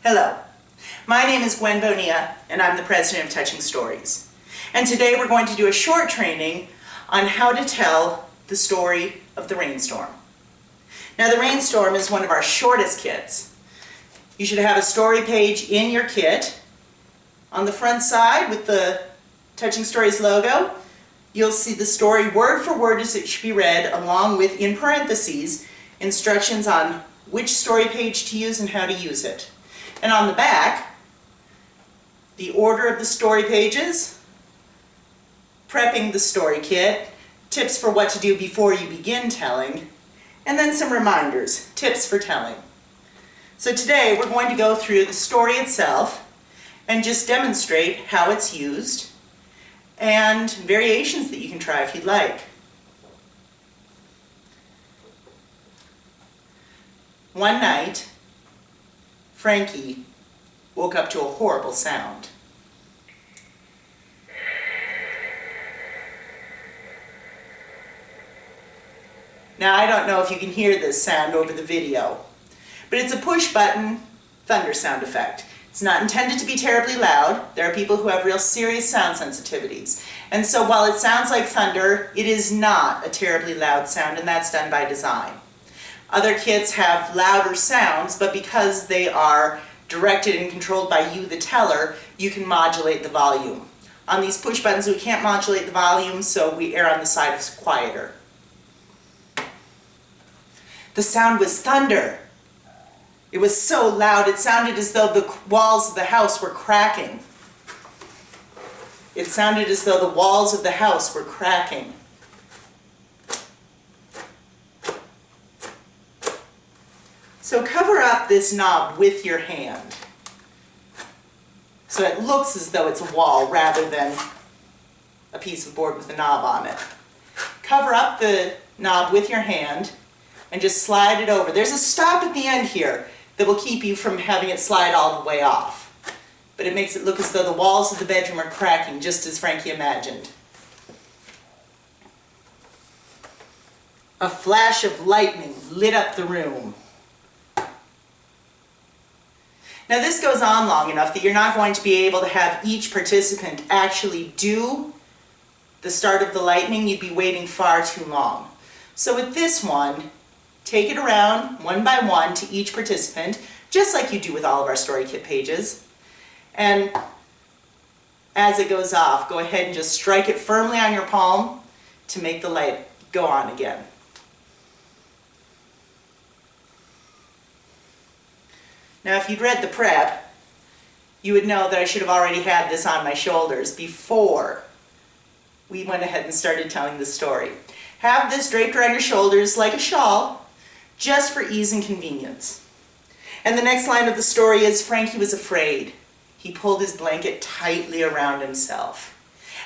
Hello, my name is Gwen Bonilla and I'm the president of Touching Stories. And today we're going to do a short training on how to tell the story of the Rainstorm. Now the Rainstorm is one of our shortest kits. You should have a story page in your kit. On the front side with the Touching Stories logo, you'll see the story word for word as it should be read, along with, in parentheses, instructions on which story page to use and how to use it. And on the back, the order of the story pages, prepping the story kit, tips for what to do before you begin telling, and then some reminders, tips for telling. So today we're going to go through the story itself and just demonstrate how it's used and variations that you can try if you'd like. One night, Frankie woke up to a horrible sound. Now, I don't know if you can hear this sound over the video, but it's a push-button thunder sound effect. It's not intended to be terribly loud. There are people who have real serious sound sensitivities. And so while it sounds like thunder, it is not a terribly loud sound, and that's done by design. Other kits have louder sounds, but because they are directed and controlled by you, the teller, you can modulate the volume. On these push buttons, we can't modulate the volume, so we err on the side of quieter. The sound was thunder. It was so loud, it sounded as though the walls of the house were cracking. It sounded as though the walls of the house were cracking. So cover up this knob with your hand, so it looks as though it's a wall rather than a piece of board with a knob on it. Cover up the knob with your hand and just slide it over. There's a stop at the end here that will keep you from having it slide all the way off. But it makes it look as though the walls of the bedroom are cracking, just as Frankie imagined. A flash of lightning lit up the room. Now this goes on long enough that you're not going to be able to have each participant actually do the start of the lightning. You'd be waiting far too long. So with this one, take it around one by one to each participant, just like you do with all of our story kit pages. And as it goes off, go ahead and just strike it firmly on your palm to make the light go on again. Now, if you'd read the prep, you would know that I should have already had this on my shoulders before we went ahead and started telling the story. Have this draped around your shoulders like a shawl, just for ease and convenience. And the next line of the story is, Frankie was afraid. He pulled his blanket tightly around himself.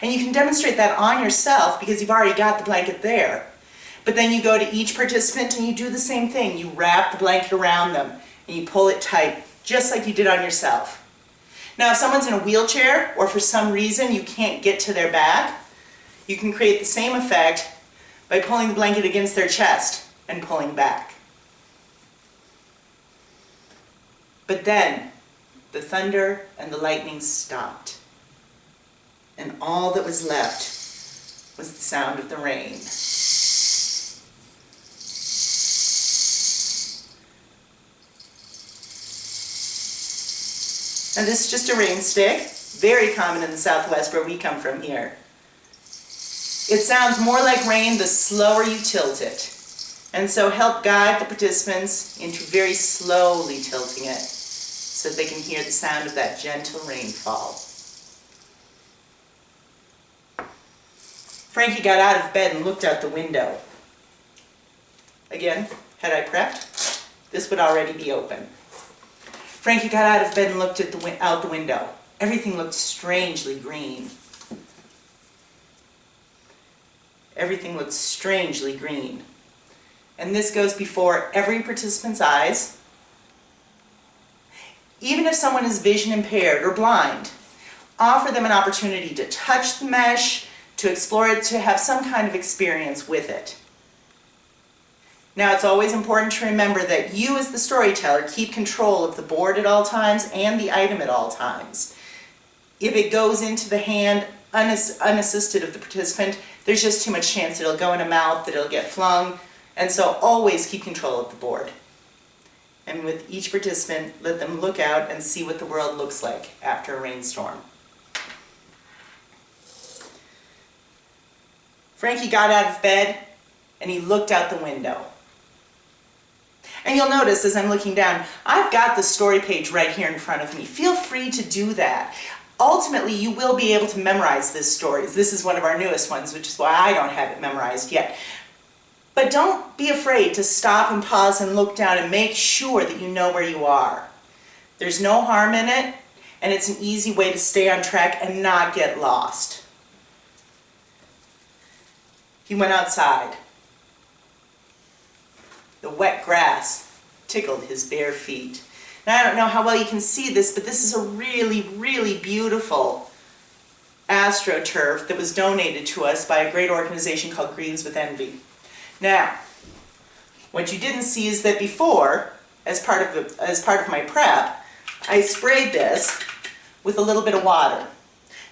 And you can demonstrate that on yourself because you've already got the blanket there. But then you go to each participant and you do the same thing. You wrap the blanket around them and you pull it tight, just like you did on yourself. Now, if someone's in a wheelchair or for some reason you can't get to their back, you can create the same effect by pulling the blanket against their chest and pulling back. But then the thunder and the lightning stopped, and all that was left was the sound of the rain. Now this is just a rain stick, very common in the Southwest where we come from here. It sounds more like rain the slower you tilt it. And so help guide the participants into very slowly tilting it so that they can hear the sound of that gentle rainfall. Frankie got out of bed and looked out the window. Again, had I prepped, this would already be open. Frankie got out of bed and looked at out the window. Everything looked strangely green. Everything looked strangely green. And this goes before every participant's eyes. Even if someone is vision impaired or blind, offer them an opportunity to touch the mesh, to explore it, to have some kind of experience with it. Now, it's always important to remember that you as the storyteller keep control of the board at all times and the item at all times. If it goes into the hand unassisted of the participant, there's just too much chance that it'll go in a mouth, that it'll get flung, and so always keep control of the board. And with each participant, let them look out and see what the world looks like after a rainstorm. Frankie got out of bed and he looked out the window. And you'll notice as I'm looking down, I've got the story page right here in front of me. Feel free to do that. Ultimately, you will be able to memorize this story. This is one of our newest ones, which is why I don't have it memorized yet. But don't be afraid to stop and pause and look down and make sure that you know where you are. There's no harm in it, and it's an easy way to stay on track and not get lost. He went outside. The wet grass tickled his bare feet. Now, I don't know how well you can see this, but this is a really, really beautiful AstroTurf that was donated to us by a great organization called Greens with Envy. Now, what you didn't see is that before, as part of my prep, I sprayed this with a little bit of water.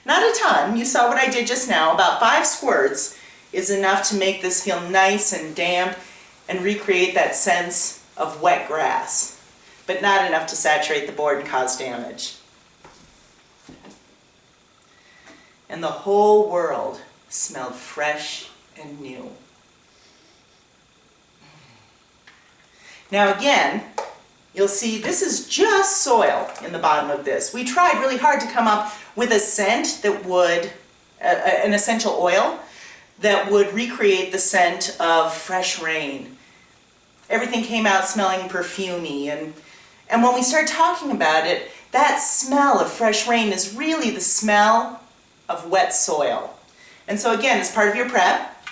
Not a ton. You saw what I did just now. About 5 squirts is enough to make this feel nice and damp and recreate that sense of wet grass, but not enough to saturate the board and cause damage. And the whole world smelled fresh and new. Now again, you'll see this is just soil in the bottom of this. We tried really hard to come up with a scent that would, an essential oil that would recreate the scent of fresh rain. Everything came out smelling perfumey, and when we started talking about it, that smell of fresh rain is really the smell of wet soil. And so again, as part of your prep,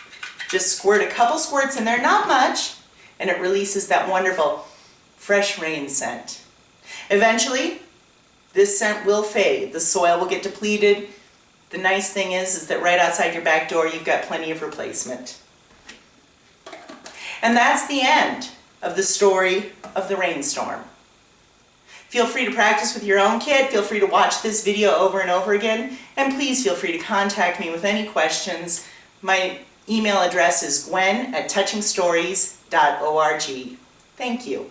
just squirt a couple squirts in there, not much, and it releases that wonderful fresh rain scent. Eventually, this scent will fade. The soil will get depleted. The nice thing is that right outside your back door, you've got plenty of replacement. And that's the end of the story of the rainstorm. Feel free to practice with your own kid. Feel free to watch this video over and over again. And please feel free to contact me with any questions. My email address is gwen@touchingstories.org. Thank you.